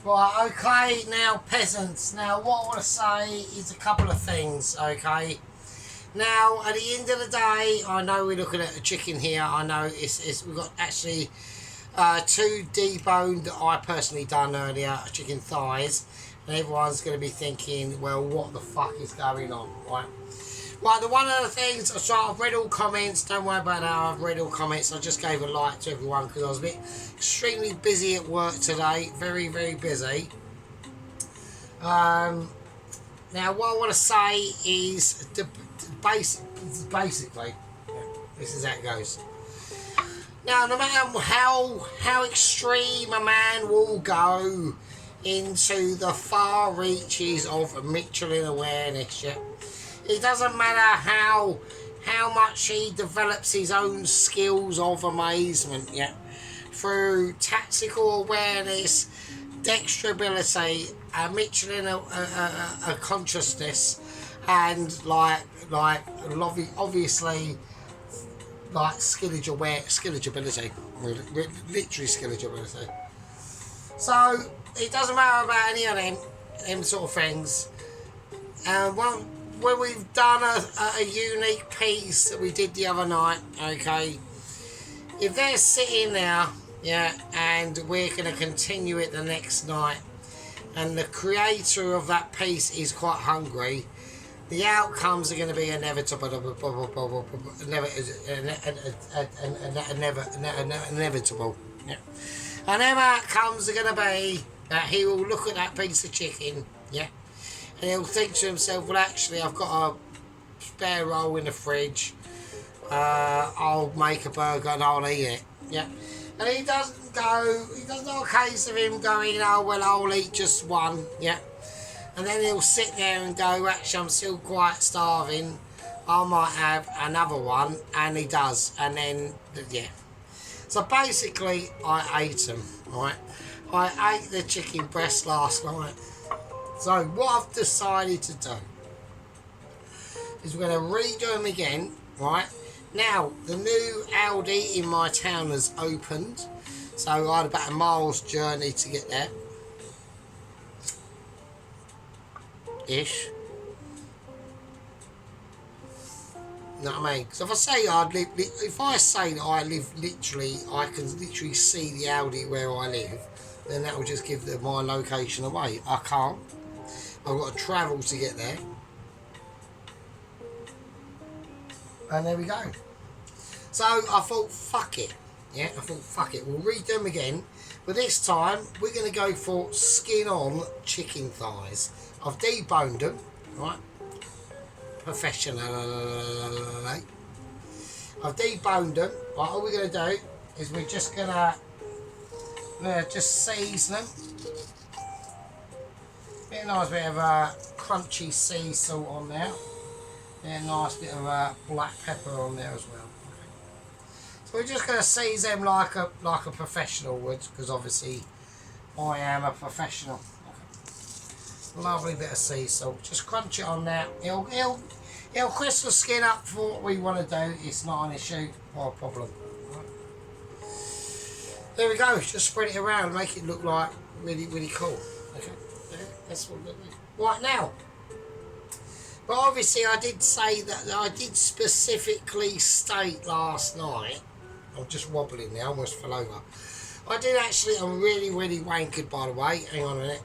Right, okay, now peasants. Now what I want to say is a couple of things, okay? Now, at the end of the day, I know we're looking at a chicken here. I know we've got actually two deboned that I personally done earlier, chicken thighs. And everyone's going to be thinking, well, what the fuck is going on, right? Right, one of the things, so I've read all comments, don't worry about that, I've read all comments, I just gave a like to everyone because I was a bit extremely busy at work today, very, very busy. Now, what I want to say is, basically, this is how it goes. Now, no matter how extreme a man will go into the far reaches of Michelin awareness, yeah, it doesn't matter how much he develops his own skills of amazement, yeah, through tactical awareness, dexterability, Michelin a consciousness, and obviously like skillage ability, literally skillage ability. So it doesn't matter about any of them sort of things. When we've done a unique piece that we did the other night, okay, if they're sitting there, yeah, and we're going to continue it the next night, and the creator of that piece is quite hungry, the outcomes are going to be inevitable. Yeah. And them outcomes are going to be that he will look at that piece of chicken, yeah, and he'll think to himself, well, actually, I've got a spare roll in the fridge. I'll make a burger and I'll eat it, yeah. And he doesn't not a case of him going, oh, well, I'll eat just one, yeah. And then he'll sit there and go, actually, I'm still quite starving. I might have another one. And he does. And then, yeah. So basically, I ate them, right? I ate the chicken breast last night. So what I've decided to do is we're going to redo them again, right? Now, the new Aldi in my town has opened. So I had about a mile's journey to get there. Ish. You know what I mean? Because if I say that I live literally, I can literally see the Aldi where I live, then that will just give my location away. I can't. I've got to travel to get there. And there we go. So I thought, fuck it. Yeah, I thought, fuck it. We'll redo them again. But this time, we're going to go for skin-on chicken thighs. I've deboned them, right? Professionally. I've deboned them. Right, all we're going to do is we're just going to just season them. Get a nice bit of crunchy sea salt on there. And a nice bit of black pepper on there as well. So we're just going to season them like a professional would, because obviously I am a professional. Lovely bit of sea salt. Just crunch it on there. It'll crisp the skin up for what we want to do. It's not an issue or a problem. Right. There we go. Just spread it around and make it look like really, really cool. Okay. That's what we're doing. Right now. But obviously I did say that I did specifically state last night. I'm just wobbling now. I almost fell over. I did actually. I'm really, really wankered, by the way. Hang on a minute.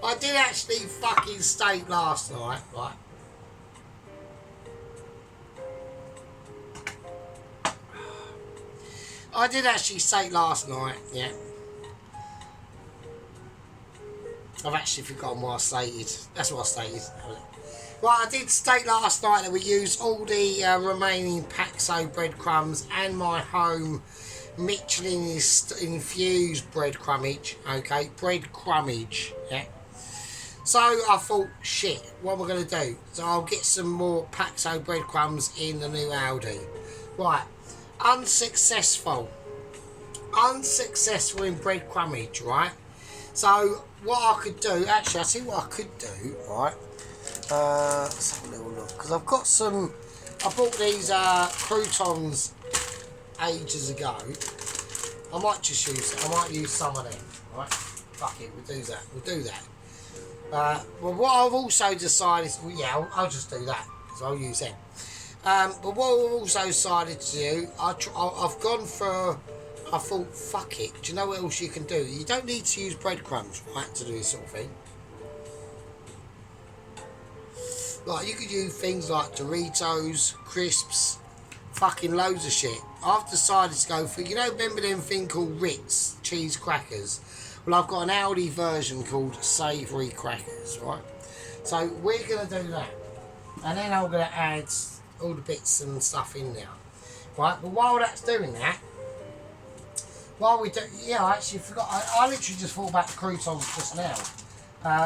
I did actually fucking state last night, right? I did actually state last night, yeah. I've actually forgotten what I stated. That's what I stated. Right, I did state last night that we used all the remaining Paxo breadcrumbs and my home Michelin infused breadcrumbage, okay? Breadcrumbage, yeah. So I thought, shit, what am I going to do? So I'll get some more Paxo breadcrumbs in the new Aldi. Right, unsuccessful in breadcrumbage, right? So what I could do, actually, I see what I could do, right? Let's have a little look, because I've got some. I bought these croutons ages ago. I might just use some of them, right? Fuck it, we'll do that. Well, what I've also decided, well, yeah, I'll just do that, because I'll use them. But what I've also decided to do, I've gone for, I thought, fuck it, do you know what else you can do? You don't need to use breadcrumbs, right, to do this sort of thing. Like, you could use things like Doritos, crisps, fucking loads of shit. I've decided to go for, you know, remember them thing called Ritz cheese crackers? Well, I've got an Aldi version called savoury crackers, right? So we're going to do that. And then I'm going to add all the bits and stuff in there. Right, but while that's doing that, while we do, yeah, I actually forgot, I literally just thought about the croutons just now.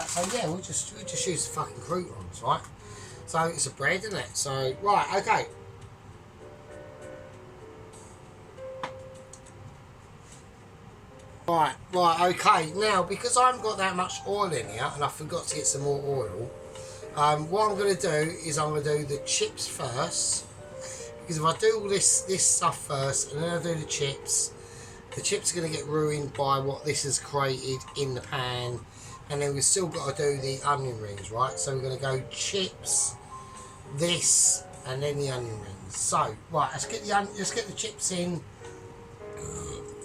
So yeah, we'll just use the fucking croutons, right? So it's a bread, isn't it? So, right, okay. Right, okay. Now, because I haven't got that much oil in here, and I forgot to get some more oil, what I'm going to do is I'm going to do the chips first. Because if I do all this stuff first, and then I do the chips are going to get ruined by what this has created in the pan. And then we've still got to do the onion rings, right? So we're going to go chips, this, and then the onion rings. So, right, let's get the chips in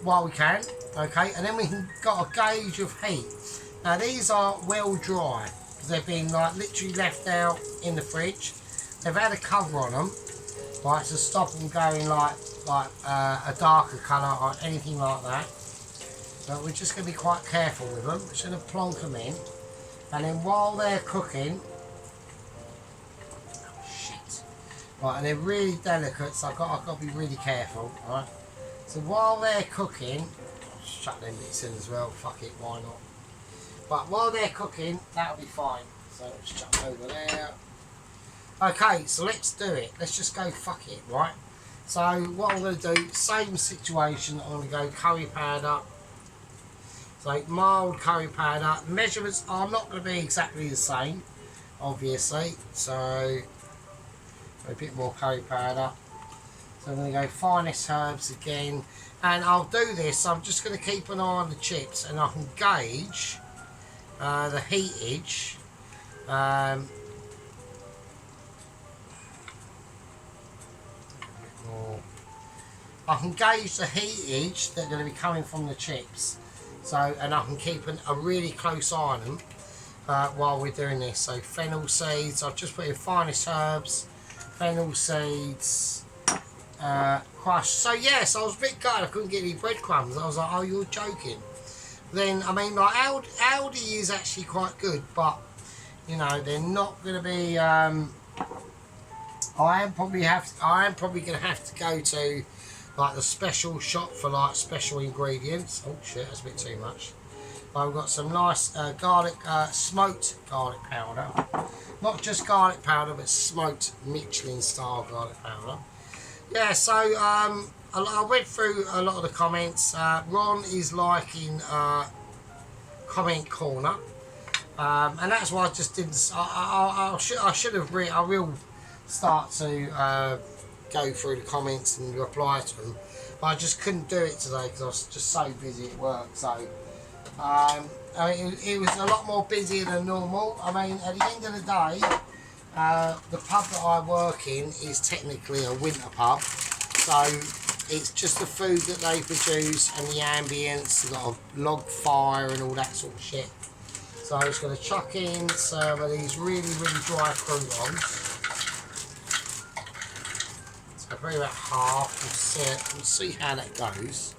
while we can, okay? And then we can got a gauge of heat. Now these are well dry because they've been like literally left out in the fridge. They've had a cover on them, right, to stop them going like a darker colour or anything like that. But we're just going to be quite careful with them. We're just going to plonk them in. And then while they're cooking... Oh, shit. Right, and they're really delicate, so I've got to be really careful, right? So while they're cooking... I'll shut them bits in as well. Fuck it, why not? But while they're cooking, that'll be fine. So let's chuck over there. Okay, so let's do it. Let's just go fuck it, right? So what I'm going to do, same situation. I'm going to go curry powder. So mild curry powder. Measurements are not going to be exactly the same, obviously. So a bit more curry powder. So I'm going to go finest herbs again. And I'll do this. I'm just going to keep an eye on the chips, and I can gauge the heatage. I can gauge the heatage that's going to be coming from the chips. So, and I can keep a really close eye on them while we're doing this. So fennel seeds, I've just put in finest herbs, fennel seeds, crushed. So yes, I was a bit gutted I couldn't get any breadcrumbs. I was like, oh, you're joking. Then, I mean, like Aldi is actually quite good, but, you know, they're not going to be, I am probably going to have to go to like the special shop for like special ingredients. Oh shit, that's a bit too much. But we've got some nice garlic, smoked garlic powder. Not just garlic powder, but smoked Michelin style garlic powder. Yeah, so I went through a lot of the comments. Ron is liking comment corner, and that's why I just didn't. I will start to go through the comments and reply to them, but I just couldn't do it today because I was just so busy at work. So I mean, it was a lot more busier than normal. I mean, at the end of the day, the pub that I work in is technically a winter pub, so it's just the food that they produce and the ambience. They've got a log fire and all that sort of shit. So I'm just going to chuck in some of these really dry croutons. Probably about half. We'll see how that goes.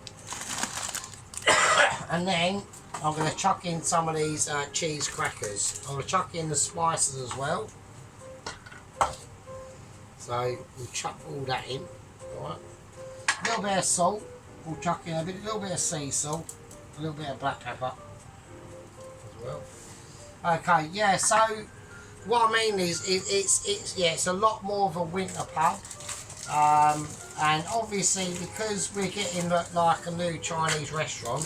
And then I'm going to chuck in some of these cheese crackers. I'm going to chuck in the spices as well. So we'll chuck all that in. Alright. A little bit of salt. We'll chuck in a little bit of sea salt. A little bit of black pepper as well. Okay, yeah, so what I mean is it's a lot more of a winter pub. And obviously because we're getting like a new Chinese restaurant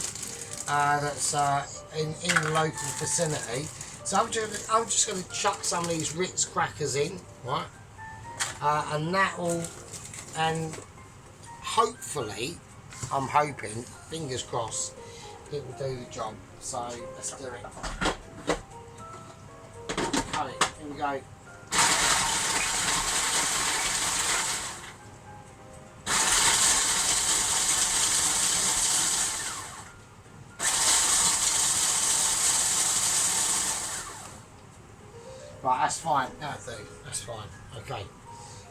that's in the local vicinity, so I'm just going to chuck some of these Ritz crackers in, right? And that will, and hopefully, I'm hoping, fingers crossed, it will do the job. So let's do it. Cut it. Here we go. Right, that's fine. That'll do. That's fine. Okay.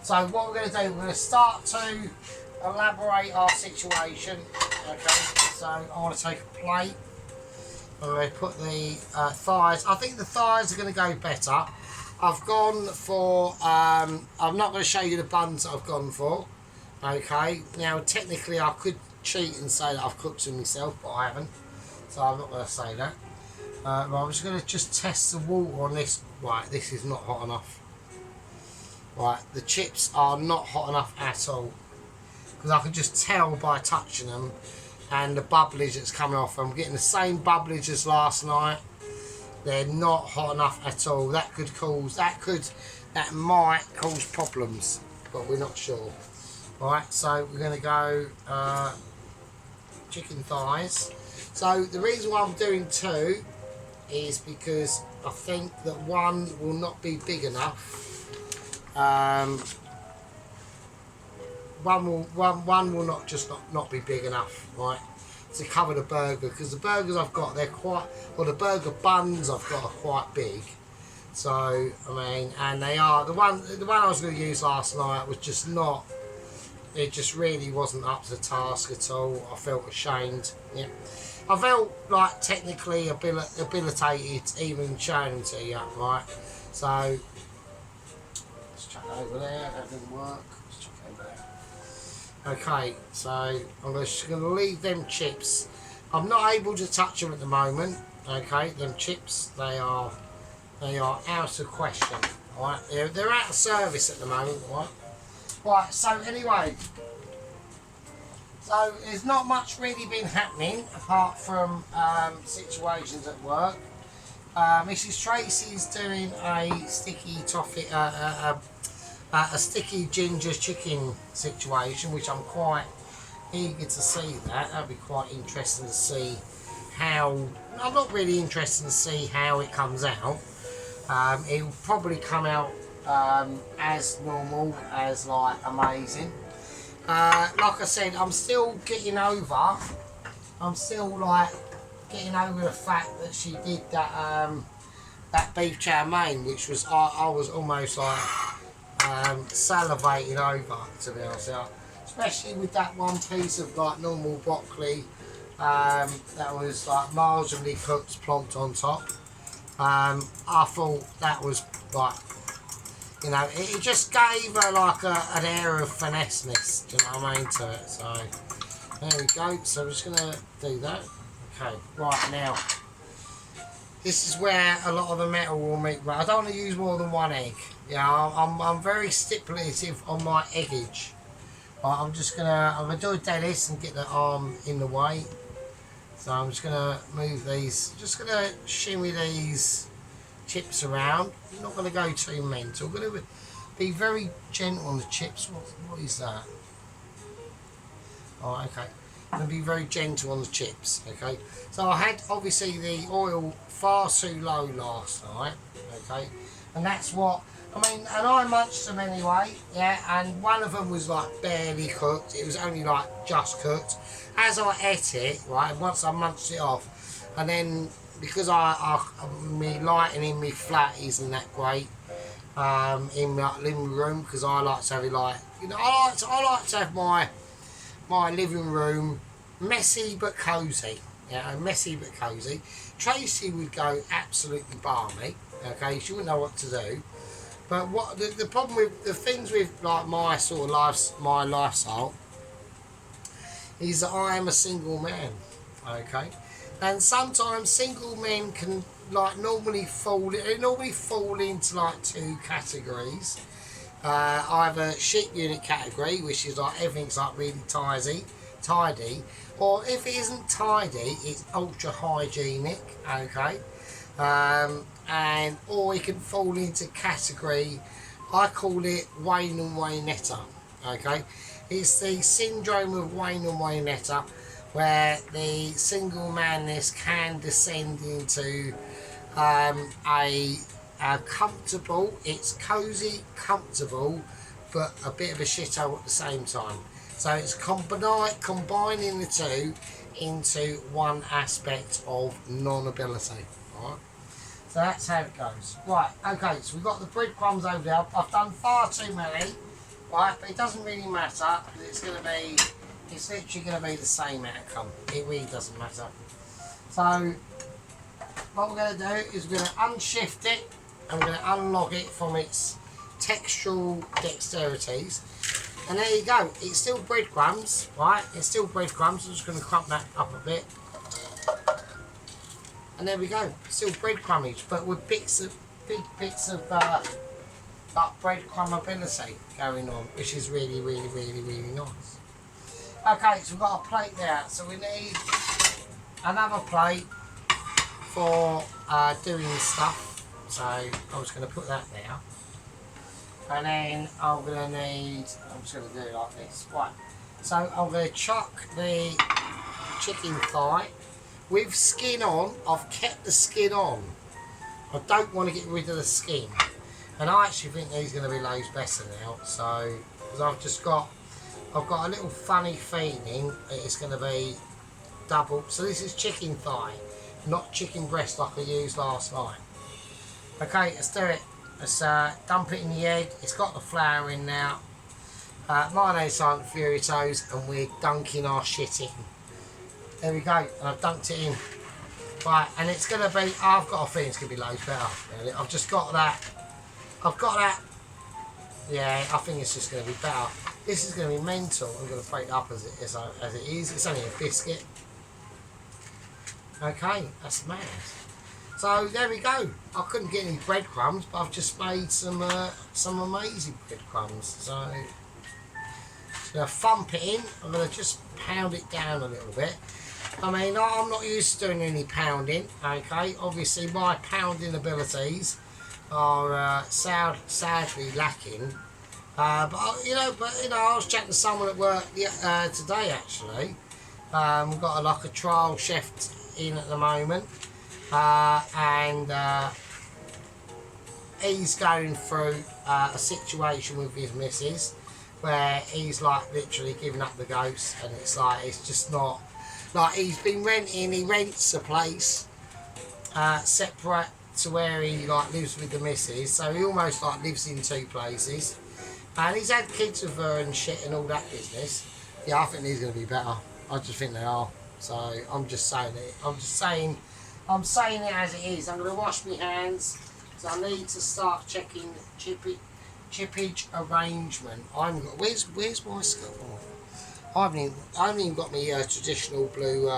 So what we're going to do, we're going to start to elaborate our situation. Okay. So I want to take a plate. I'm going to put the thighs. I think the thighs are going to go better. I've gone for. I'm not going to show you the buns that I've gone for. Okay. Now technically I could cheat and say that I've cooked them myself, but I haven't. So I'm not going to say that. But I'm just going to test the water on this. Right, this is not hot enough. Right, the chips are not hot enough at all. Because I can just tell by touching them and the bubblage that's coming off. I'm getting the same bubblage as last night. They're not hot enough at all. That might cause problems, but we're not sure. Right, so we're going to go chicken thighs. So the reason why I'm doing two is because I think that one will not be big enough. One will not be big enough, right, to cover the burger, because the burgers I've got, they're quite, well, the burger buns I've got are quite big. So I mean, and they are the one I was going to use last night was just not. It just really wasn't up to the task at all. I felt ashamed. Yeah. I felt like technically habilitated even showing them to you, right? So let's chuck it over there. That didn't work. Let's chuck it over there. Okay, so I'm just going to leave them chips. I'm not able to touch them at the moment. Okay, them chips, they are out of question. Right, they're out of service at the moment. Right. Right. So anyway. So there's not much really been happening apart from situations at work. Mrs. Tracy's doing a sticky toffee, a sticky ginger chicken situation, which I'm quite eager to see. That'd be quite interesting to see how. I'm not really interested to see how it comes out. It will probably come out as normal, as like amazing. Like I said, I'm still getting over the fact that she did that that beef chow mein, which was I was almost like salivating over, to be honest, especially with that one piece of like normal broccoli that was like marginally cooked, plonked on top. I thought that was like, you know, it just gave her like an air of finesse-ness, do you know what I mean, to it. So, there we go. So, I'm just going to do that. Okay, right now, this is where a lot of the metal will meet. But I don't want to use more than one egg. Yeah, I'm very stipulative on my eggage. Right, I'm going to do a Dennis and get the arm in the way. So, I'm just going to move these, just going to shimmy these chips around. I'm not going to go too mental. I'm going to be very gentle on the chips. What is that? Oh, okay. I'm going to be very gentle on the chips. Okay. So I had obviously the oil far too low last night. Okay. And that's what I mean. And I munched them anyway. Yeah. And one of them was like barely cooked. It was only like just cooked. As I ate it, right. Once I munched it off, and then, because me lighting in my flat isn't that great in my living room, because I like to have it like, you know, I like to have my living room messy but cosy. Yeah, messy but cosy. Tracy would go absolutely balmy. Okay, she wouldn't know what to do. But what the problem with the things with like my sort of my lifestyle is that I am a single man. Okay. And sometimes single men can like normally fall into like two categories. Either sheep unit category, which is like everything's like really tidy, or if it isn't tidy, it's ultra hygienic. Okay, and or it can fall into category, I call it Wayne and Waynetta. Okay, it's the syndrome of Wayne and Waynetta, where the single madness can descend into a comfortable, it's cozy, comfortable, but a bit of a shithole at the same time. So it's combining the two into one aspect of non-ability. Right? So that's how it goes. Right, okay, so we've got the breadcrumbs over there. I've done far too many, right, but it doesn't really matter because it's literally going to be the same outcome. It really doesn't matter. So what we're going to do is we're going to unshift it and we're going to unlock it from its textural dexterities. And there you go. It's still breadcrumbs, right? It's still breadcrumbs. I'm just going to crump that up a bit. And there we go. Still breadcrumbage, but with big bits of like breadcrumbability going on, which is really, really, really, really nice. Okay, so we've got a plate there. So we need another plate for doing stuff. So I'm just going to put that there. And then I'm going to need, I'm just going to do it like this. Right, so I'm going to chuck the chicken thigh with skin on. I've kept the skin on. I don't want to get rid of the skin. And I actually think these are going to be loads better now. So, because I've got a little funny feeling that it's going to be double. So this is chicken thigh, not chicken breast like I used last night. Okay, let's do it. Let's dump it in the egg. It's got the flour in now. Mayonnaise, Silent Fury Toes, and we're dunking our shit in. There we go, and I've dunked it in. Right, and it's going to be, I've got a feeling it's going to be loads better. Really. I've just got that. Yeah, I think it's just going to be better. This is going to be mental. I'm going to break it up as it is. It's only a biscuit. Okay, that's mad. So there we go. I couldn't get any breadcrumbs, but I've just made some amazing breadcrumbs. So I'm going to thump it in. I'm going to just pound it down a little bit. I mean, I'm not used to doing any pounding. Okay, obviously my pounding abilities are sadly lacking. But I was chatting to someone at work today actually. We've got like a trial chef in at the moment. And he's going through a situation with his missus where he's like literally giving up the ghost, and it's like it's just not like he rents a place separate to where he like lives with the missus, so he almost like lives in two places, and he's had kids with her and shit and all that business. Yeah, I think these are going to be better. I just think they are. So I'm just saying it. I'm saying it as it is. I'm going to wash my hands, so I need to start checking chippage arrangement. Where's my scarf? I haven't even got my traditional blue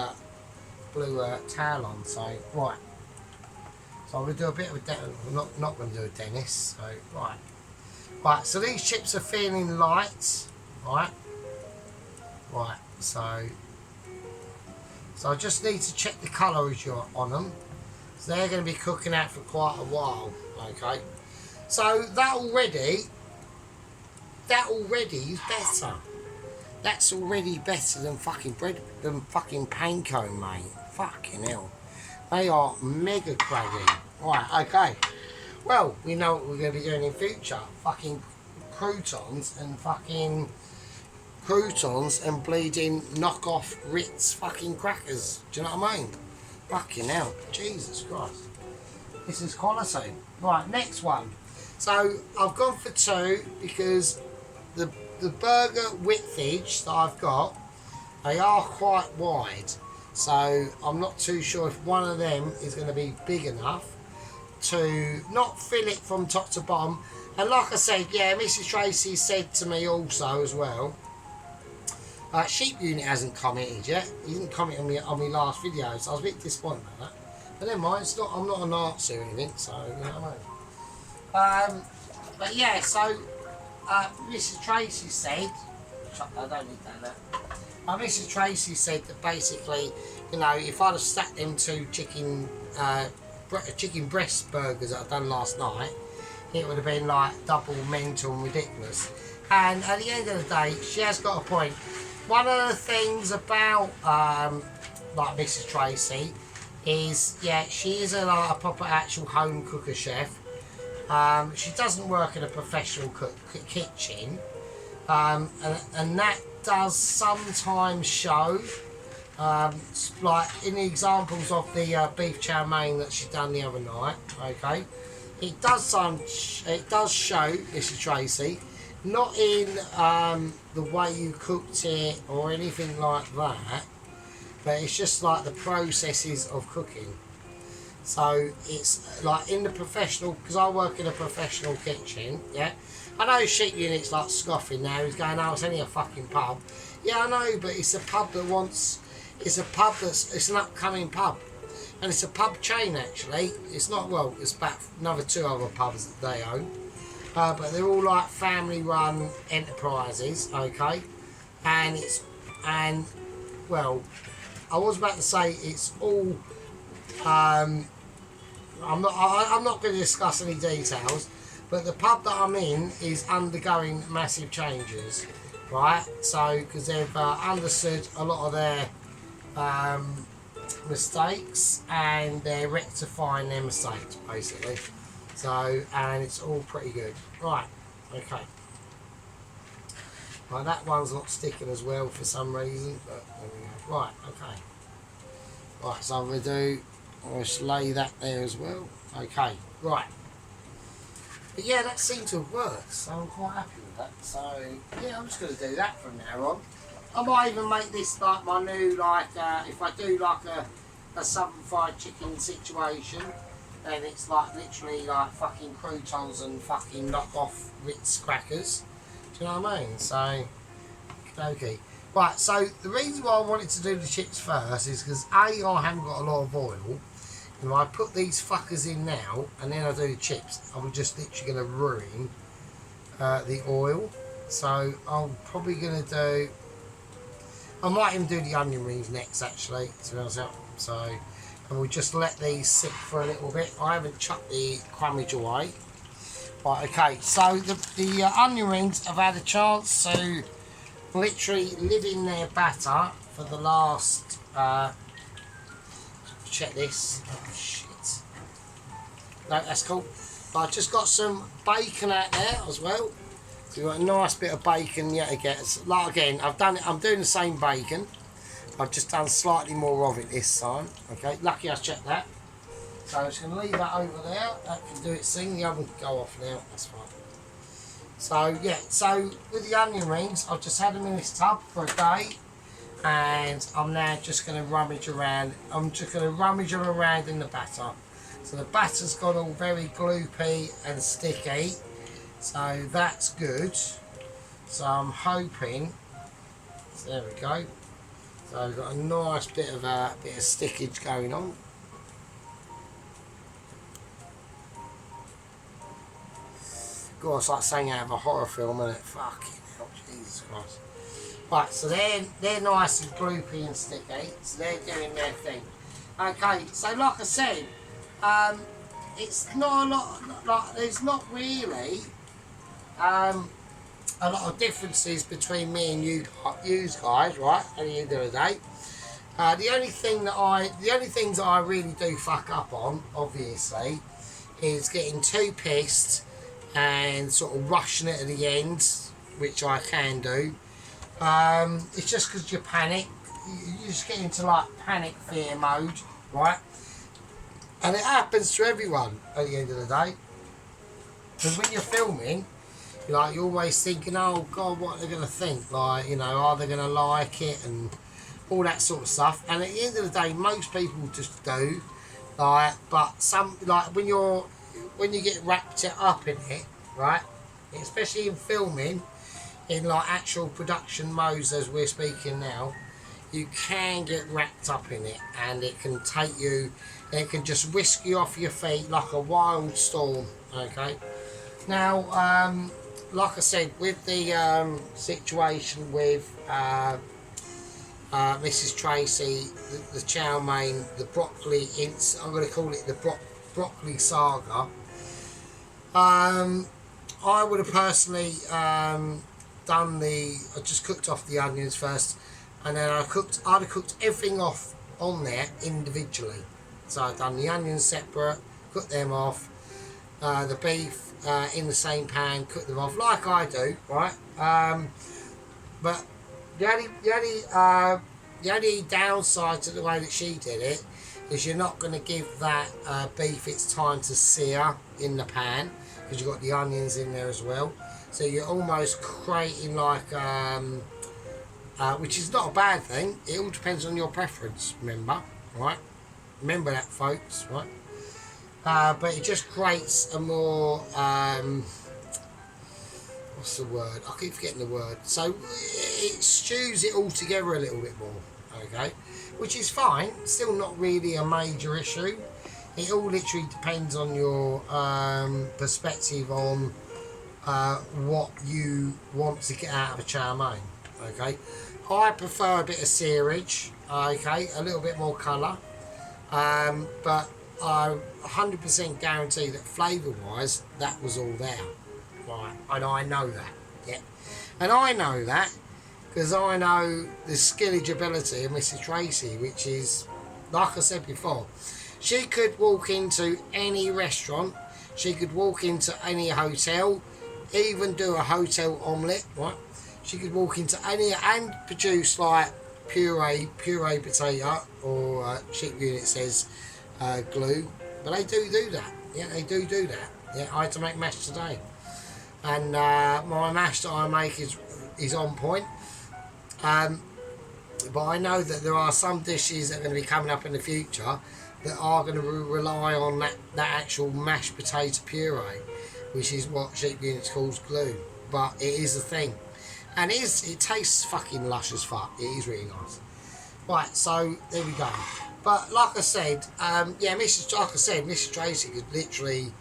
towel on. So right. So I'm going to do a bit of I'm not going to do a Dennis. So right. So these chips are feeling light. Right. So I just need to check the calories on them. So they're going to be cooking out for quite a while. Okay. So that already is better. That's already better than fucking panko, mate. Fucking hell. They are mega craggy. Right, okay. Well, we know what we're going to be doing in future. Fucking croutons and bleeding knockoff Ritz fucking crackers. Do you know what I mean? Fucking hell. Jesus Christ. This is quality. Right, next one. So I've gone for two because the burger widthage that I've got, they are quite wide. So I'm not too sure if one of them is going to be big enough to not fill it from top to bottom. And like I said, yeah, Mrs. Tracy said to me also as well, Sheep Unit hasn't commented yet. He didn't comment on my last video, so I was a bit disappointed about that. But never mind, I'm not a Nazi or anything, so you know what I mean. But yeah, so Mrs. Tracy said, I don't need that. Mrs. Tracy said that basically, you know, if I'd have stacked them two chicken breast burgers that I'd done last night, it would have been like double mental and ridiculous. And at the end of the day, she has got a point. One of the things about like Mrs. Tracy is, yeah, she is a proper actual home cooker chef. She doesn't work in a professional kitchen, and that does sometimes show. Like in the examples of the beef chow mein that she done the other night, okay, it does show Mrs. Tracy, not in the way you cooked it or anything like that, but it's just like the processes of cooking. So it's like in the professional, because I work in a professional kitchen, yeah. I know Sheep Unit's like scoffing now, he's going, oh, it's only a fucking pub. Yeah, I know, but it's a pub that wants, it's an upcoming pub. And it's a pub chain actually. It's not, well, it's about another 2 other pubs that they own. But they're all like family run enterprises, okay? And well, I was about to say it's all, I'm not going to discuss any details, but the pub that I'm in is undergoing massive changes, right? So, because they've understood a lot of their mistakes and they're rectifying their mistakes, basically. So, and it's all pretty good. Right, okay. Right, that one's not sticking as well for some reason, but there we go. Right, okay. Right, so I'm going to do, I'll just lay that there as well. Okay, right. But yeah, that seemed to have worked, so I'm quite happy with that. So, yeah, I'm just going to do that from now on. I might even make this like my new, like, if I do like a southern fried chicken situation, then it's like literally like fucking croutons and fucking knock-off Ritz crackers. Do you know what I mean? So, okay. Right, so the reason why I wanted to do the chips first is because A, I haven't got a lot of oil. And if I put these fuckers in now and then I do the chips, I'm just literally going to ruin the oil. So I'm probably going to do, I might even do the onion rings next actually, to be honest. So, and we'll just let these sit for a little bit. I haven't chucked the crumbage away. Right, okay, so the onion rings have had a chance to literally live in their batter for the last, check this, oh shit, no, that's cool. But I've just got some bacon out there as well. So you've got a nice bit of bacon yet again. Like again, I'm doing the same bacon. I've just done slightly more of it this time. Okay, lucky I checked that. So I'm just going to leave that over there. That can do its thing. The oven can go off now. That's fine. So yeah, so with the onion rings, I've just had them in this tub for a day. And I'm now just going to rummage around. I'm just going to rummage them around in the batter. So the batter's gone all very gloopy and sticky. So that's good. So I'm hoping. So there we go. So we've got a nice bit of stickage going on. God, it's like saying out of a horror film, isn't it? Fucking hell, Jesus Christ. Right, so they're nice and gloopy and sticky, so they're doing their thing. Okay, so like I said, it's not a lot, like, there's not really a lot of differences between me and you guys, right, at the end of the day. The only things that I really do fuck up on, obviously, is getting too pissed and sort of rushing it at the end, which I can do. It's just because you panic. You just get into like panic fear mode, right? And it happens to everyone at the end of the day. Because when you're filming, you're always thinking, oh God, what are they going to think? Like, you know, are they going to like it and all that sort of stuff. And at the end of the day, most people just do. Like, but some, like when you get wrapped up in it, right? Especially in filming, in like actual production modes as we're speaking now, you can get wrapped up in it and it can take you, it can just whisk you off your feet like a wild storm. Okay, now like I said, with the situation with Mrs. Tracy, the chow mein, the broccoli, I'm going to call it the broccoli saga. I would have personally I just cooked off the onions first, and then I'd have cooked everything off on there individually. So I've done the onions separate, cooked them off, the beef in the same pan, cooked them off like I do, right? But the only downside to the way that she did it is you're not going to give that beef its time to sear in the pan, because you've got the onions in there as well. So you're almost creating like, which is not a bad thing. It all depends on your preference, remember, right? Remember that, folks, right? But it just creates a more, what's the word? I keep forgetting the word. So it stews it all together a little bit more, okay? Which is fine, still not really a major issue. It all literally depends on your perspective on what you want to get out of a chow mein, okay? I prefer a bit of searage, okay, a little bit more colour, but I 100% guarantee that flavour-wise, that was all there, right? And I know that, yeah. And I know that because I know the skillage ability of Mrs. Tracy, which is, like I said before, she could walk into any restaurant, she could walk into any hotel, even do a hotel omelette, right? She could walk into any and produce like puree potato, or Sheep Unit says glue, but they do that. Yeah, they do that. Yeah, I had to make mash today, and my mash that I make is on point. But I know that there are some dishes that are going to be coming up in the future that are going to rely on that actual mashed potato puree, which is what Sheep Unit calls glue. But it is a thing, and it tastes fucking lush as fuck. It is really nice. Right, so there we go. But like I said, yeah, Mrs. Tracy could literally.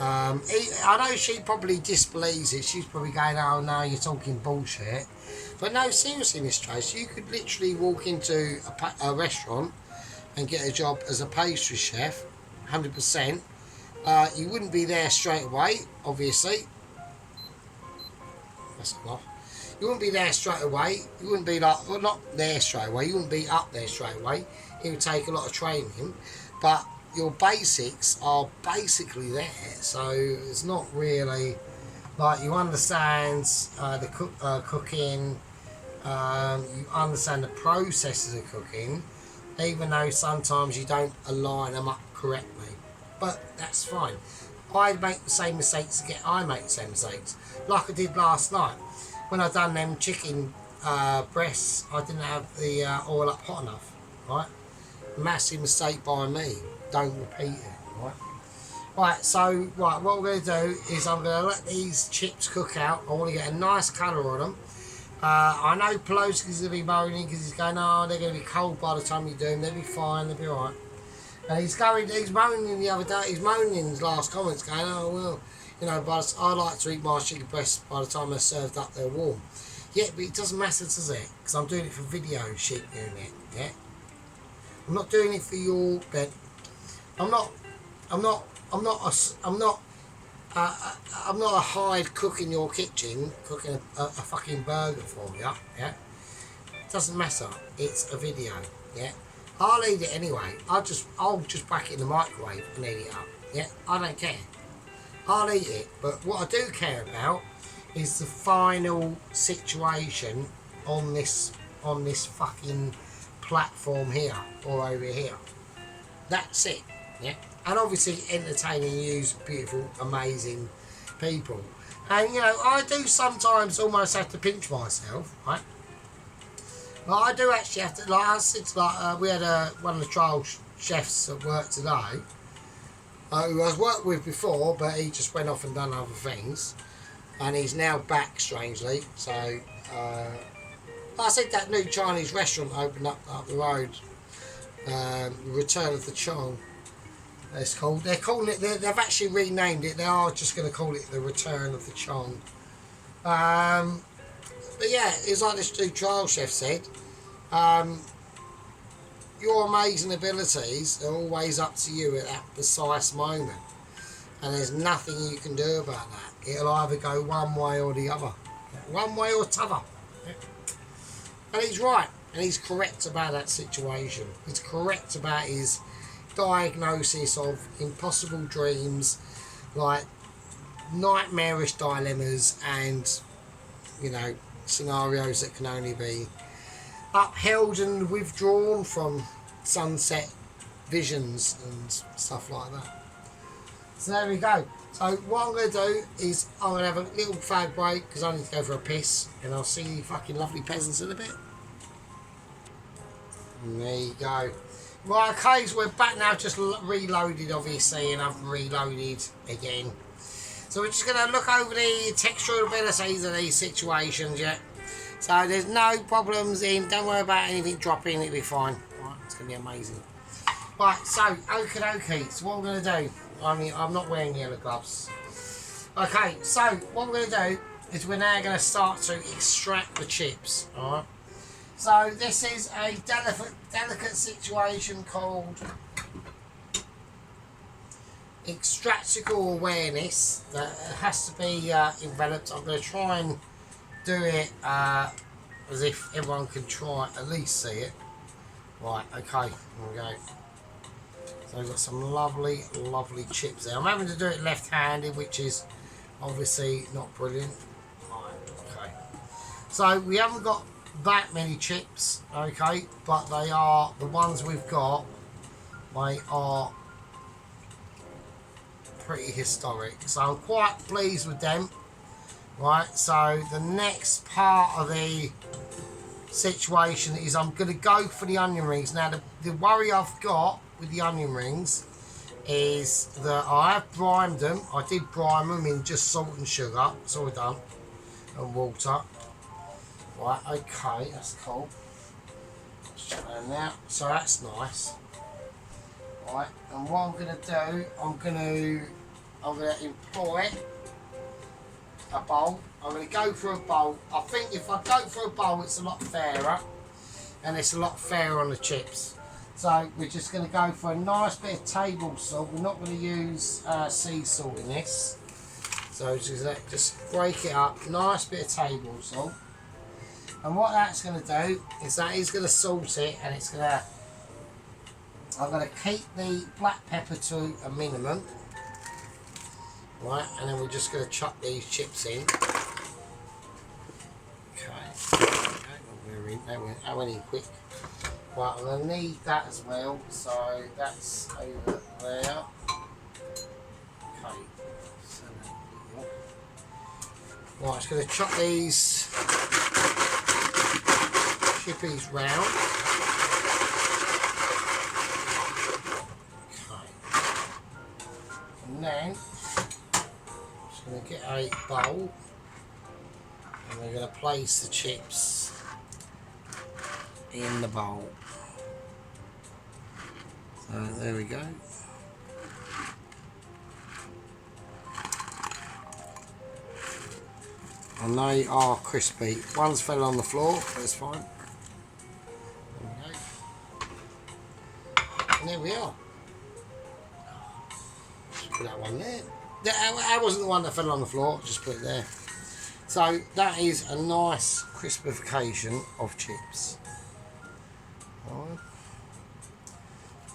I know she probably disbelieves it. She's probably going, "Oh no, you're talking bullshit." But no, seriously, Miss Tracy, you could literally walk into a restaurant and get a job as a pastry chef, 100%. You wouldn't be there straight away, obviously. That's enough. You wouldn't be there straight away. You wouldn't be like, well, not there straight away. You wouldn't be up there straight away. It would take a lot of training, but your basics are basically there. So it's not really like you understand the cooking. You understand the processes of cooking, even though sometimes you don't align them up correctly. But that's fine. I make the same mistakes again. I make the same mistakes, like I did last night when I done them chicken breasts. I didn't have the oil up hot enough. Right, massive mistake by me. Don't repeat it. Right. Right. So what we're going to do is I'm going to let these chips cook out. I want to get a nice colour on them. I know Pelosi's going to be moaning because he's going, oh, they're going to be cold by the time you do them. They'll be fine. They'll be alright. And he's moaning the other day. He's moaning in his last comments, going, oh well, you know, but I like to eat my chicken breasts by the time they're served up. They're warm. Yeah, but it doesn't matter, does it? Because I'm doing it for video, Sheep Unit. Yeah. I'm not doing it for your bed. I'm not a hired cook in your kitchen cooking a fucking burger for you, yeah? It doesn't matter. It's a video, yeah? I'll eat it anyway. I'll just whack it in the microwave and eat it up, yeah? I don't care. I'll eat it, but what I do care about is the final situation on this fucking platform here or over here. That's it, yeah? And obviously entertaining you, beautiful, amazing people. And you know, I do sometimes almost have to pinch myself, right? But I do actually have to, like I said, like we had one of the trial chefs at work today, who I've worked with before, but he just went off and done other things, and he's now back strangely. So, like I said, that new Chinese restaurant opened up the road, Return of the Chong. It's called. They're calling it. They've actually renamed it. They are just going to call it the Return of the Chong. But yeah, it's like this new trial chef said. Your amazing abilities are always up to you at that precise moment, and there's nothing you can do about that. It'll either go one way or the other. one way or t'other. And he's right, and he's correct about that situation. He's correct about his diagnosis of impossible dreams, like nightmarish dilemmas, and scenarios that can only be upheld and withdrawn from sunset visions and stuff like that. So there we go. So what I'm going to do is I'm going to have a little fag break because I need to go for a piss, and I'll see you fucking lovely peasants in a bit. And there you go. Right, okay, so we're back now, just reloaded obviously, and I've reloaded again. So we're just going to look over the textural abilities of these situations, yeah. So there's no problems in, don't worry about anything dropping, it'll be fine. Right, it's going to be amazing. Right, so, okie dokie, so what I'm going to do, I'm not wearing yellow gloves. Okay, so what I'm going to do is we're now going to start to extract the chips, alright. So this is a delicate situation called extractical awareness that has to be enveloped. I'm going to try and do it as if everyone can try at least see it. Right, okay, here we go. So we've got some lovely chips there. I'm having to do it left-handed, which is obviously not brilliant. Right, okay. So we haven't got that many chips, okay, but they are, the ones we've got, they are pretty historic. So I'm quite pleased with them. Right, so the next part of the situation is I'm going to go for the onion rings. Now the worry I've got with the onion rings is that I have primed them. I did prime them in just salt and sugar. It's all done. And water. Right, okay, that's cool. Let's check that out. So that's nice. Right, and what I'm going to do, I'm going to employ a bowl. I'm going to go for a bowl. I think if I go for a bowl, it's a lot fairer, and it's a lot fairer on the chips. So we're just going to go for a nice bit of table salt. We're not going to use sea salt in this. So just break it up. Nice bit of table salt. And what that's going to do is that is going to salt it, and it's going to. I'm going to keep the black pepper to a minimum. Right, and then we're just going to chuck these chips in. Okay, that went in quick. Right, I'm going to need that as well, so that's over there. Okay, so right, I'm just going to chuck these chippies round. Okay, and then I'm going to get a bowl, and we're going to place the chips in the bowl. So there we go. And they are crispy. One's fell on the floor, but it's fine. There we go. And there we are. Just put that one there. That wasn't the one that fell on the floor, just put it there. So that is a nice crispification of chips. Right.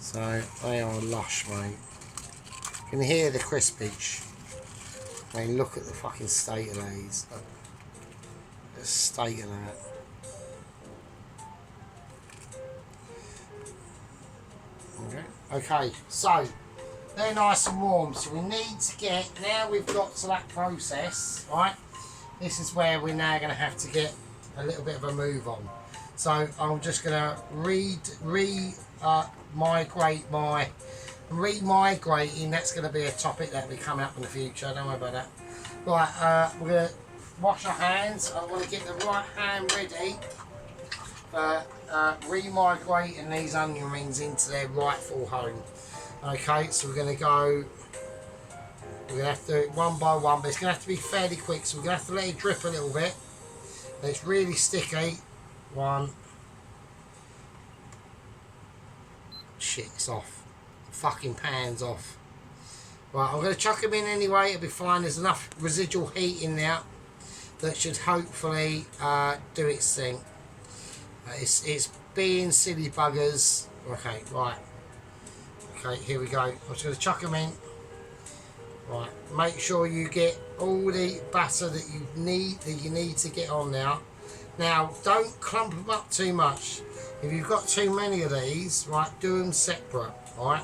So they are lush, mate. You can hear the crispage. I mean, look at the fucking state of these. Look. The state of that. Okay, so they're nice and warm, so we need to get, now we've got to that process, right? This is where we're now going to have to get a little bit of a move on. So I'm just going to remigrating, that's going to be a topic that will be coming up in the future, don't worry about that. Right, we're going to wash our hands. I want to get the right hand ready for remigrating these onion rings into their rightful home. Okay, so we're going to go, we're going to have to do it one by one, but it's going to have to be fairly quick, so we're going to have to let it drip a little bit. And it's really sticky. One. Shit, it's off. The fucking pan's off. Right, I'm going to chuck them in anyway, it'll be fine. There's enough residual heat in there that should hopefully do its thing. It's being silly buggers. Okay, right. Okay, here we go. I'm just going to chuck them in. Right, make sure you get all the batter that you need to get on now. Now, don't clump them up too much. If you've got too many of these, right, do them separate. Right,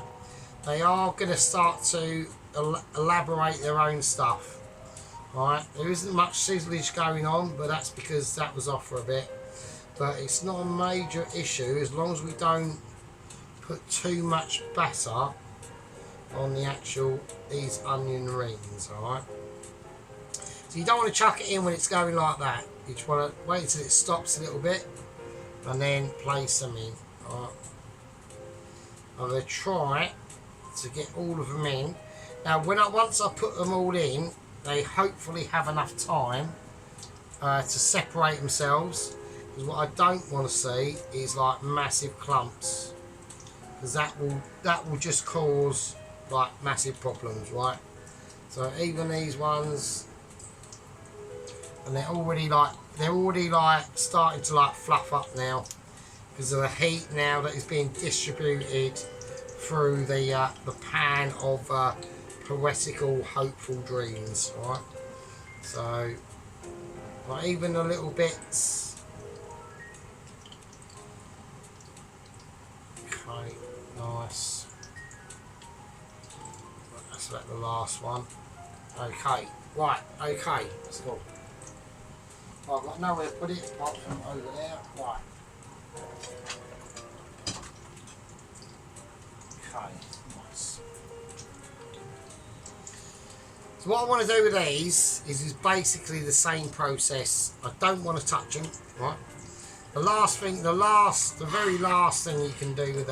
they are going to start to elaborate their own stuff. Right, there isn't much sizzlage going on, but that's because that was off for a bit. But it's not a major issue as long as we don't put too much batter on the actual these onion rings. Alright, so you don't want to chuck it in when it's going like that. You just want to wait until it stops a little bit and then place them in. Alright, I'm going to try to get all of them in. Now once I put them all in, they hopefully have enough time to separate themselves, because what I don't want to see is like massive clumps, because that will just cause like massive problems, right? So even these ones, and they're already like starting to like fluff up now because of the heat now that is being distributed through the pan of poetical hopeful dreams, right? So like even the little bits. Okay, nice. That's about the last one. Okay, right, okay, let's go. Right, I've got nowhere to put it apart from over there. Right. Okay, nice. So what I want to do with these is basically the same process. I don't want to touch them, right? The very last thing you can do with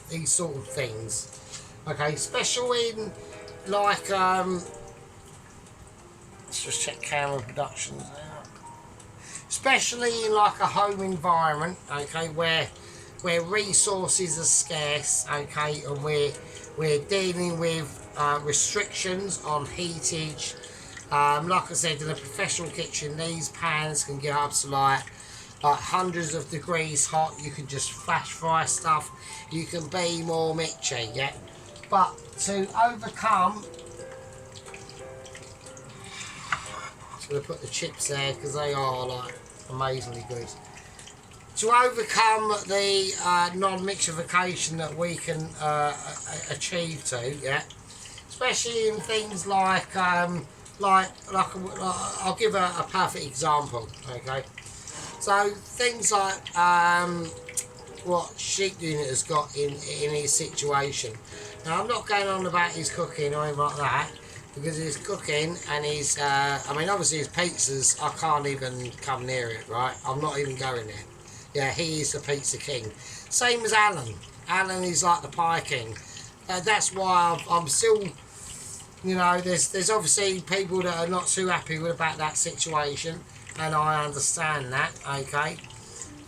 these sort of things, okay, especially in like, let's just check camera productions now. Especially in like a home environment, okay, where resources are scarce, okay, and we're dealing with restrictions on heatage. Like I said, in a professional kitchen, these pans can get up to like hundreds of degrees hot. You can just flash fry stuff. You can be more mitchy, yeah. But to overcome, just going to put the chips there because they are like amazingly good. To overcome the non-mixification that we can achieve to, yeah, especially in things like I'll give a perfect example, okay. So things like what Sheep Unit has got in his situation. Now I'm not going on about his cooking or anything like that, because his cooking and his, I mean obviously his pizzas, I can't even come near it, right? I'm not even going there. Yeah, he is the pizza king. Same as Alan. Alan is like the pie king. That's why I'm still, you know, there's obviously people that are not too happy about that situation, and I understand that, okay.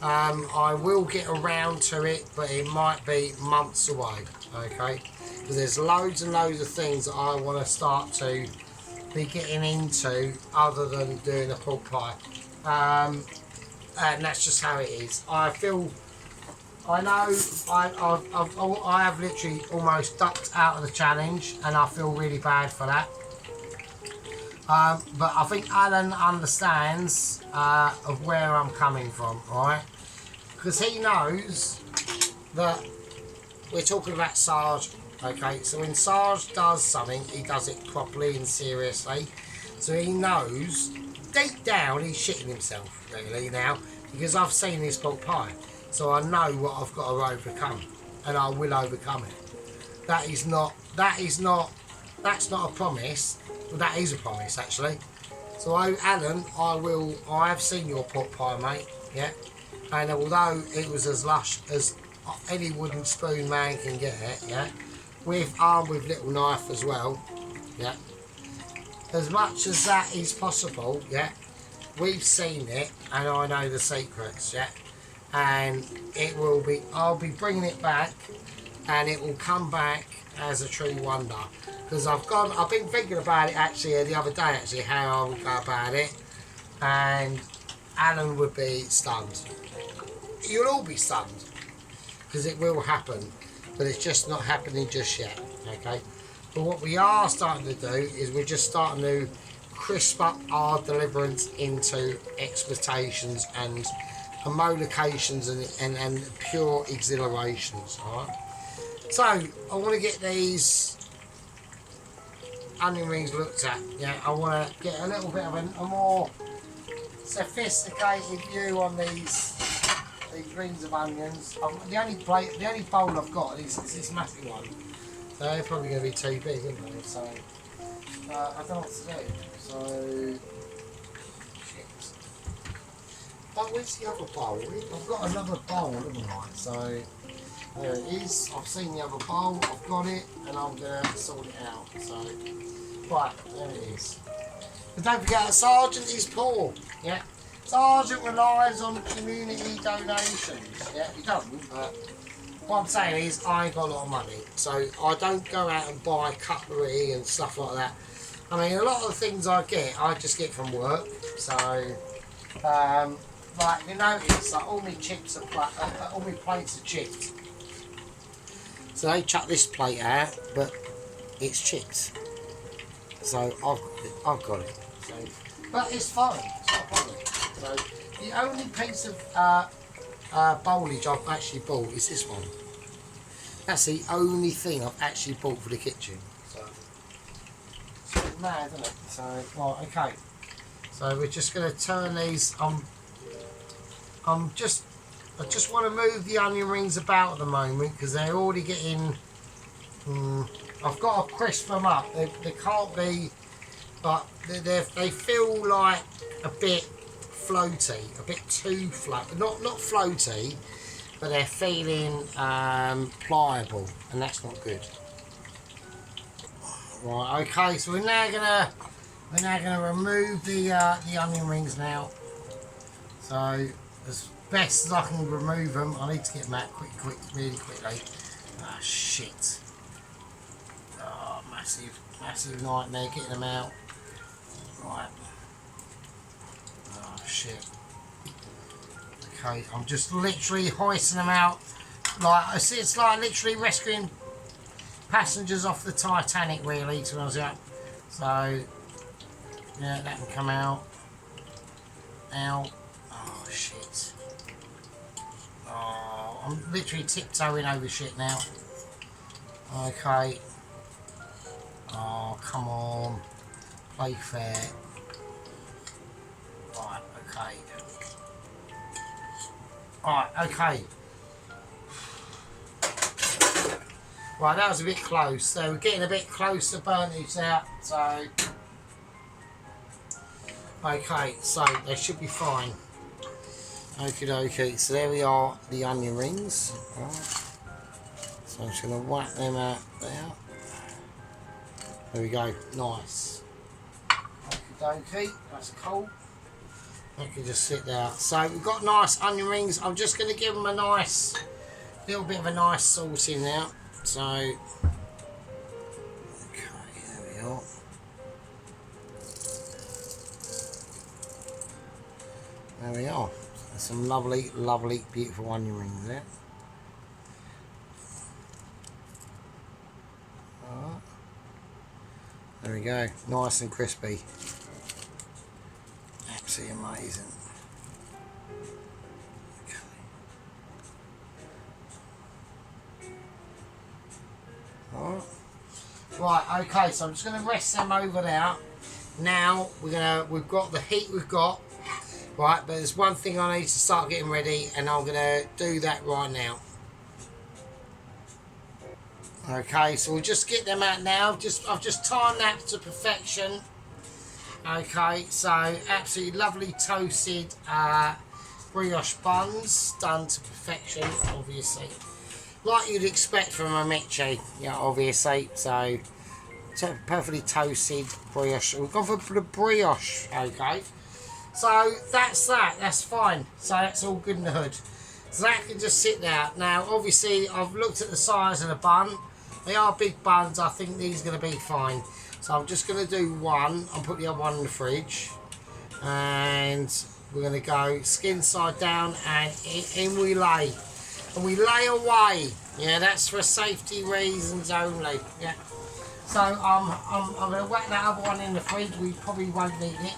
I will get around to it, but it might be months away, okay, because there's loads and loads of things that I want to start to be getting into other than doing a pork pie, and that's just how it is. I know I have literally almost ducked out of the challenge, and I feel really bad for that. But I think Alan understands of where I'm coming from, right? Because he knows that we're talking about Sarge, okay? So when Sarge does something, he does it properly and seriously. So he knows, deep down, he's shitting himself, really, now, because I've seen this pork pie. So I know what I've got to overcome, and I will overcome it. That's not a promise. Well, that is a promise, actually. So, Alan, I have seen your pork pie, mate, yeah? And although it was as lush as any wooden spoon man can get it, yeah? Armed with little knife as well, yeah? As much as that is possible, yeah? We've seen it, and I know the secrets, yeah? And I'll be bringing it back, and it will come back as a true wonder. Because I've been thinking about it actually the other day, actually, how I would go about it. and Alan would be stunned. You'll all be stunned because it will happen, but it's just not happening just yet. Okay, but what we are starting to do is we're just starting to crisp up our deliverance into expectations and homolocations and pure exhilarations. All right. So I want to get these onion rings looked at. Yeah, I want to get a little bit of a more sophisticated view on these rings of onions. The only bowl I've got is this massive one. So they're probably going to be too big, aren't they? So I don't know what to do. So shit. Oh, where's the other bowl? I've got another bowl, haven't I? So there it is. I've seen the other bowl. I've got it, and I'm going to sort it out. So right, there it is. But don't forget, Sergeant is poor. Yeah. Sergeant relies on community donations. Yeah, he doesn't, but what I'm saying is I ain't got a lot of money. So I don't go out and buy cutlery and stuff like that. I mean, a lot of the things I just get from work. So, like you notice, like all my chips are all my plates are chipped. So they chuck this plate out, but it's chipped. So I've got it. So, but it's fine. It's not a problem. So the only piece of bowlage I've actually bought is this one. That's the only thing I've actually bought for the kitchen. So it's mad, isn't it? So right, okay. So we're just going to turn these. I just want to move the onion rings about at the moment because they're already getting. I've got to crisp them up. They can't be, but they feel like a bit floaty, a bit too floaty. Not floaty, but they're feeling pliable, and that's not good. Right. Okay. So we're now gonna remove the onion rings now. So as best as I can remove them, I need to get them out really quickly. Ah, shit. Oh, massive nightmare getting them out. Right. Oh, shit. Okay, I'm just literally hoisting them out. Like, it's like literally rescuing passengers off the Titanic, really, to be honest with you. So, yeah, that can come out. Out. Oh, shit. Oh, I'm literally tiptoeing over shit now. Okay. Oh, come on. Play fair. Right, okay. Right, okay. Right, that was a bit close. So we're getting a bit close to burn these out. So, okay, so they should be fine. Okie dokie. So there we are, the onion rings. Right. So I'm just going to whack them out there. There we go. Nice. Okie dokie. That's cool. They can just sit there. So we've got nice onion rings. I'm just going to give them a nice, little bit of a nice sauce in there. So, okay, there we are. There we are. There's some lovely, lovely, beautiful onion rings there. Alright. There we go. Nice and crispy. Absolutely amazing. Right, okay, so I'm just going to rest them over there. Now we've got the heat we've got, right? But there's one thing I need to start getting ready, and I'm going to do that right now. Okay, so we'll just get them out now. I've just time-lapsed to perfection. Okay, so absolutely lovely toasted brioche buns, done to perfection, obviously. Like you'd expect from a Michi, yeah, obviously. So perfectly toasted brioche. We've gone for the brioche, okay. So that's fine. So that's all good in the hood. So that can just sit there. Now, obviously, I've looked at the size of the bun. They are big buns. I think these are going to be fine. So I'm just going to do one and put the other one in the fridge. and we're going to go skin side down, and in we lay. And we lay away. Yeah, that's for safety reasons only. Yeah. So I'm going to whack that other one in the fridge. We probably won't need it.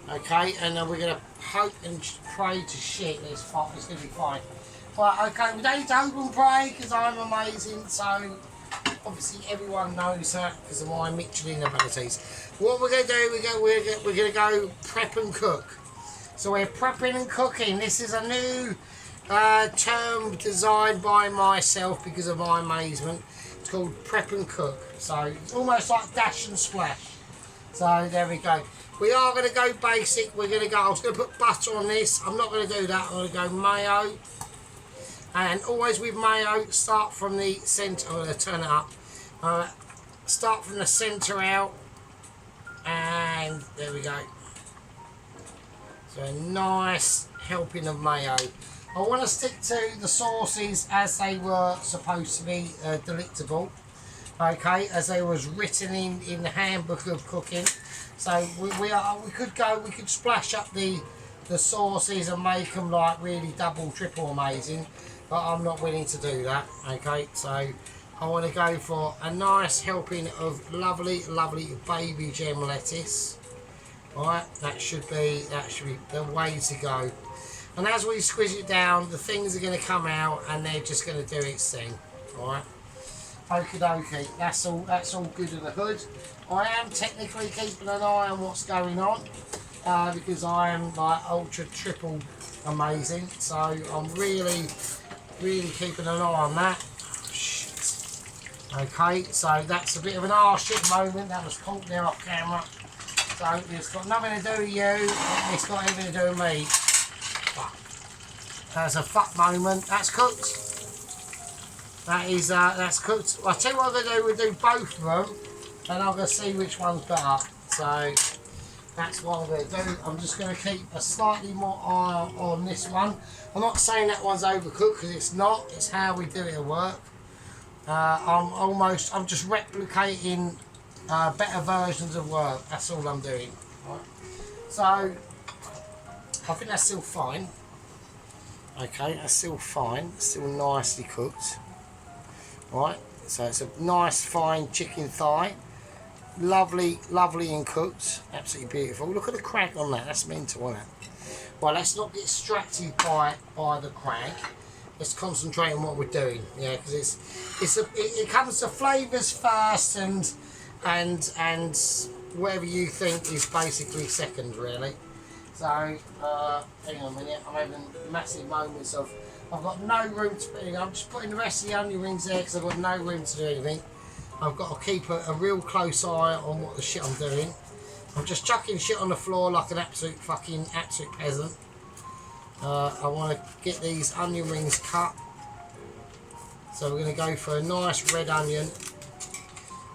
Okay, and then we're going to hope and pray to shit that it's going to be fine. Right, okay, we don't need to hope and pray because I'm amazing. So obviously everyone knows that because of my Michelin abilities. What we're going to do, we're going to go prep and cook. So we're prepping and cooking. This is a new term designed by myself because of my amazement. It's called prep and cook. So it's almost like dash and splash. So there we go. We are going to go basic. We're going to go. I was going to put butter on this. I'm not going to do that. I'm going to go mayo. And always with mayo, start from the centre. I'm going to turn it up. Start from the centre out. And there we go. So a nice helping of mayo. I want to stick to the sauces as they were supposed to be delectable. Okay, as they was written in the handbook of cooking. So we could splash up the sauces and make them like really double, triple amazing. But I'm not willing to do that. Okay, so I want to go for a nice helping of lovely, lovely baby gem lettuce. Alright, that should be the way to go. And as we squish it down, the things are going to come out and they're just going to do its thing. Alright. Okie dokie. That's all good in the hood. I am technically keeping an eye on what's going on. Because I am like ultra triple amazing. So I'm really keeping an eye on that. Shit. Okay, so that's a bit of an arse moment. That was caught there off camera. So it's got nothing to do with you, it's got everything to do with me. That's a fuck moment. That's cooked. That's cooked. I'll tell you what I'm going to do, we'll do both of them and I'm going to see which one's better. So that's what I'm going to do. I'm just going to keep a slightly more eye on this one. I'm not saying that one's overcooked because it's not, it's how we do it at work. I'm just replicating better versions of work. That's all I'm doing. Right. So I think that's still fine. Okay, that's still fine. Still nicely cooked. Right. So it's a nice fine chicken thigh. Lovely, lovely and cooked. Absolutely beautiful. Look at the crack on that. That's mental, isn't it? Well, let's not get distracted by the crack. Let's concentrate on what we're doing. Yeah, because it comes to flavours first and whatever you think is basically second, really. So hang on a minute, I'm having massive moments of I've got no room to put in. I'm just putting the rest of the onion rings there because I've got no room to do anything. I've got to keep a real close eye on what the shit I'm doing. I'm just chucking shit on the floor like an absolute peasant. I want to get these onion rings cut. So we're going to go for a nice red onion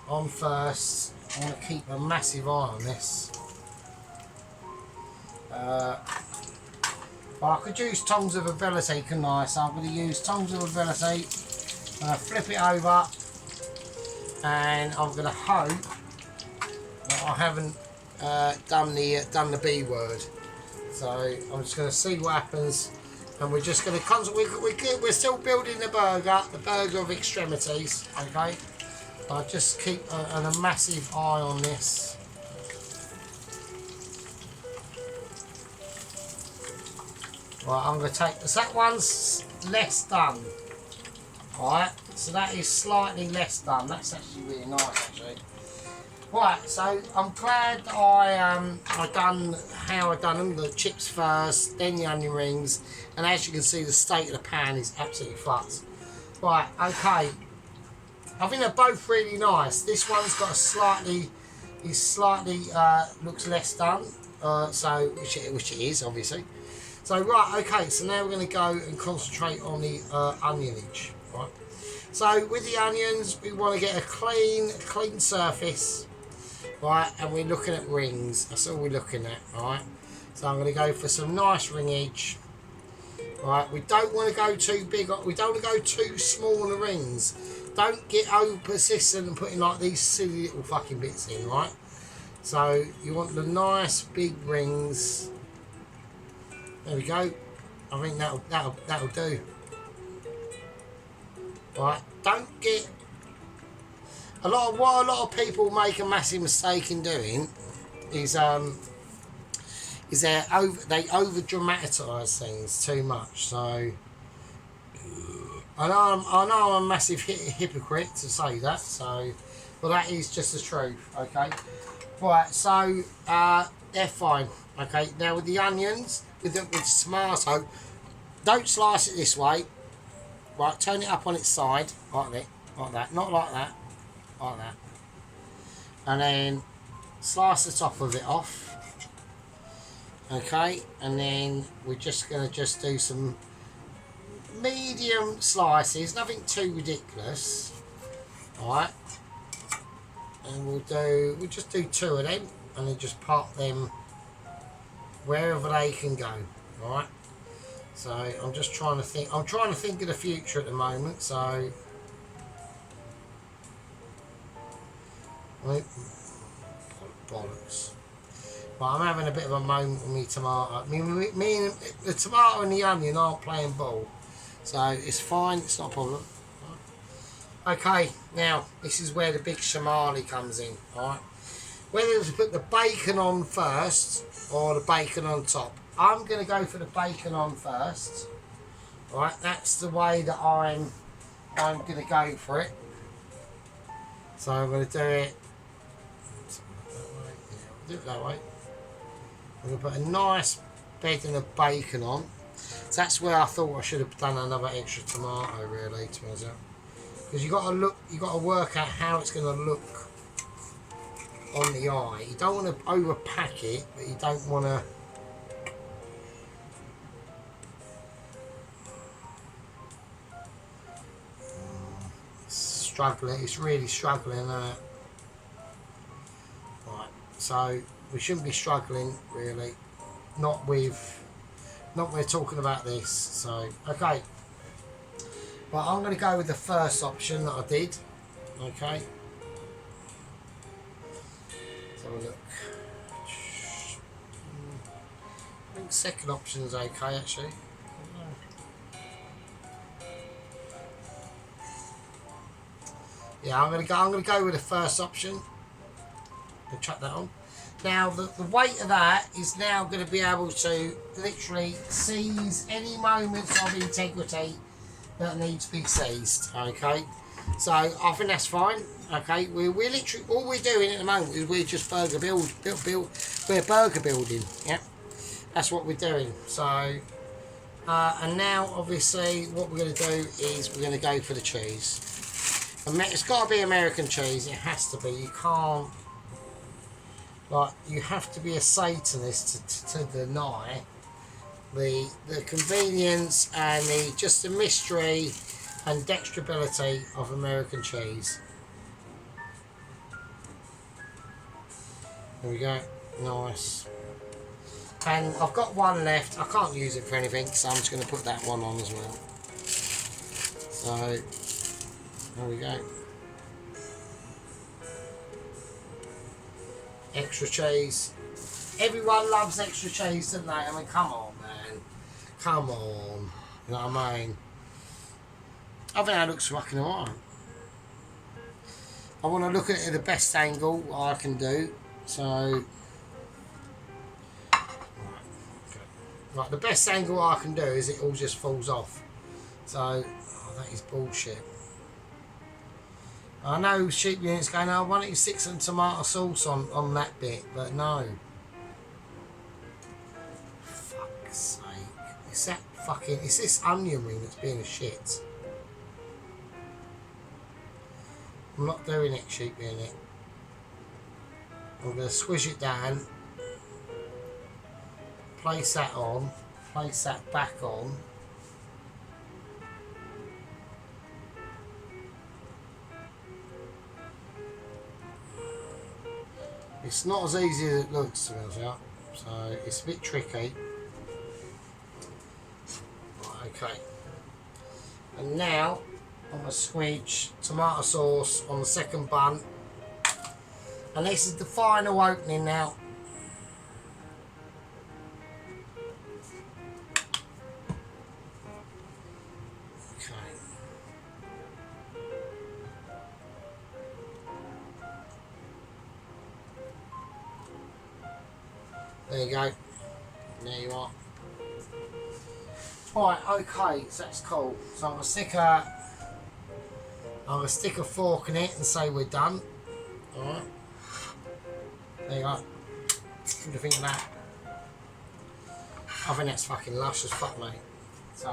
on first. I want to keep a massive eye on this. Well, I could use tongs of ability, couldn't I? So I'm going to use tongs of ability. Flip it over, and I'm going to hope that I haven't done the B word. So I'm just going to see what happens, and we're just going to concentrate. We're still building the burger of extremities. Okay. I just keep a massive eye on this. Right, I'm going to take this. That one's less done. Right, so that is slightly less done. That's actually really nice, actually. Right, so I'm glad that I done how I done them. The chips first, then the onion rings, and as you can see, the state of the pan is absolutely fucked. Right, okay. I think they're both really nice. This one's got a slightly looks less done, so which it is obviously. So right, okay. So now we're going to go and concentrate on the onionage. Right. So with the onions, we want to get a clean surface, right? And we're looking at rings. That's all we're looking at, right? So I'm going to go for some nice ringage. Right, we don't want to go too big. We don't want to go too small on the rings. Don't get over persistent and putting like these silly little fucking bits in, right? So you want the nice big rings. There we go. I think that'll do. Right, don't get what a lot of people make a massive mistake in doing is they over dramatise things too much. So I know I'm a massive hypocrite to say that. So, but that is just the truth. Okay, right. So they're fine. Okay, now with the onions, with tomato, don't slice it this way. Right, turn it up on its side like that, not like that, like that, and then slice the top of it off. Okay, and then we're just gonna do some medium slices, nothing too ridiculous. Alright. And we'll just do 2 of them and then just pop them wherever they can go. Alright. So I'm just trying to think of the future at the moment, so bollocks. But I'm having a bit of a moment with me tomato. Me and the tomato and the onion aren't playing ball. So it's fine, it's not a problem. Okay, now this is where the big shamali comes in. Alright. Whether to put the bacon on first or the bacon on top. I'm going to go for the bacon on first. Alright, that's the way that I'm going to go for it. So I'm going to do it. Do it that way. I'm going to put a nice bedding of bacon on. So that's where I thought I should have done another extra tomato, really, to myself. Because you got to work out how it's going to look on the eye. You don't want to overpack it, but you don't want to. Struggling. It's really struggling, isn't it? Right. So we shouldn't be struggling, really. Not when we're talking about this. So okay. Well, I'm going to go with the first option that I did. Okay. Let's have a look. I think second option is okay, actually. Yeah, I'm going to go with the first option. I'll chuck that on. Now, the weight of that is now going to be able to literally seize any moments of integrity that need to be seized. Okay, so I think that's fine. Okay, we're literally all we're doing at the moment is we're just burger we're burger building. Yep, that's what we're doing. So and now obviously what we're going to do is we're going to go for the cheese. It's got to be American cheese. It has to be. You can't, like, you have to be a Satanist to deny the convenience and just the mystery and dexterability of American cheese. There we go. Nice. And I've got one left. I can't use it for anything, so I'm just going to put that one on as well. So there we go. Extra cheese. Everyone loves extra cheese, don't they? I mean, come on, man. Come on. You know what I mean? I think that looks fucking alright. I want to look at it at the best angle I can do. So, right, the best angle I can do is it all just falls off. So, oh, that is bullshit. I know sheep units going, oh, why don't you stick some tomato sauce on that bit? But no. Fuck's sake. It's this onion ring that's being a shit. I'm not doing it, sheep unit. I'm going to squish it down. Place that on. Place that back on. It's not as easy as it looks, to be honest, so it's a bit tricky. Right, okay. And now I'm going to squeeze tomato sauce on the second bun And this is the final opening now. Okay. There you go. There you are. Right, okay, so that's cool. So I'm gonna stick a fork in it and say we're done. Alright. There you go. What do you think of that? I think that's fucking lush as fuck, mate. So